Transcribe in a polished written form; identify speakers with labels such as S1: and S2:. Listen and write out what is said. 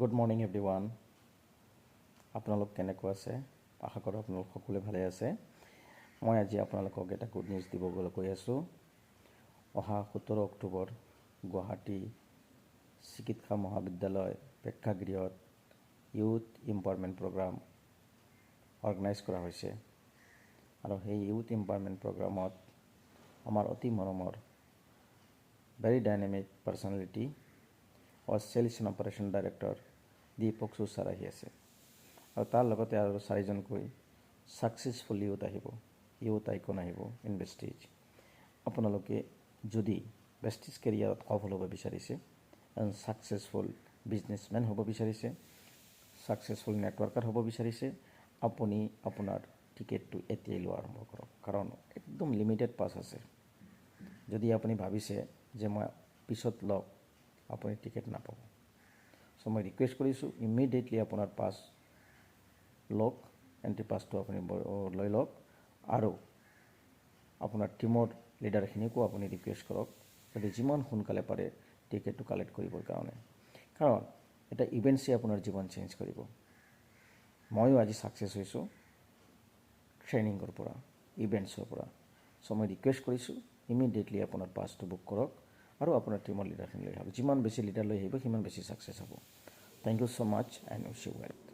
S1: Good morning everyone. আপোনালোক কেনেকুৱা আছে? আশা কৰোঁ আপোনালোক সকলোৱে ভালে আছে। মই আজি আপোনালোকক এটা গুড নিউজ দিবলৈ গৈ আছোঁ। অহা 17 অক্টোবৰ গুৱাহাটী চিকিৎসা মহাবিদ্যালয় প্ৰেক্ষাগৃহত ইউথ এম্পাৱাৰমেণ্ট প্ৰগ্ৰাম অৰ্গেনাইজ কৰা হৈছে আৰু সেই ইউথ এম্পাৱাৰমেণ্ট প্ৰগ্ৰামত আমাৰ অতি মৰমৰ very dynamic personality sales and operation director Deepak sir আহি আছে আৰু তাৰ লগতে আৰু 4জনকৈ ছাকচেছফুল ইউথ আহিব, ইউথ আইকন আহিব ইন বেষ্টিজ। আপোনালোকে যদি বেষ্টিজ কেৰিয়াৰত সফল হ'ব বিচাৰিছে, ছাকচেছফুল বিজনেছমেন হ'ব বিচাৰিছে, ছাকচেছফুল নেটৱৰ্কাৰ হ'ব বিচাৰিছে, আপুনি আপোনাৰ টিকেটটো এতিয়াই লোৱা আৰম্ভ কৰক, কাৰণ একদম লিমিটেড পাছ আছে। যদি আপুনি ভাবিছে যে মই পিছত লওক, আপুনি টিকেট নাপাব। চ' মই ৰিকুৱেষ্ট কৰিছোঁ ইমিডিয়েটলি আপোনাৰ পাছ লওক, এণ্ট্ৰি পাছটো আপুনি লৈ লওক আৰু আপোনাৰ টীমৰ লিডাৰখিনিকো আপুনি ৰিকুৱেষ্ট কৰক যাতে যিমান সোনকালে পাৰে টিকেটটো কালেক্ট কৰিবৰ কাৰণে, কাৰণ এটা ইভেণ্টছে আপোনাৰ জীৱন চেঞ্জ কৰিব। ময়ো আজি ছাকচেছ হৈছোঁ ট্ৰেইনিঙৰ পৰা, ইভেণ্টছৰ পৰা। চ' মই ৰিকুৱেষ্ট কৰিছোঁ ইমিডিয়েটলি আপোনাৰ পাছটো বুক কৰক আৰু আপোনাৰ টীমৰ লিডাৰখিনি লৈ আহিব। যিমান বেছি লিডাৰ লৈ আহিব সিমান বেছি ছাকচেছ হ'ব। Thank you so much and wish you well.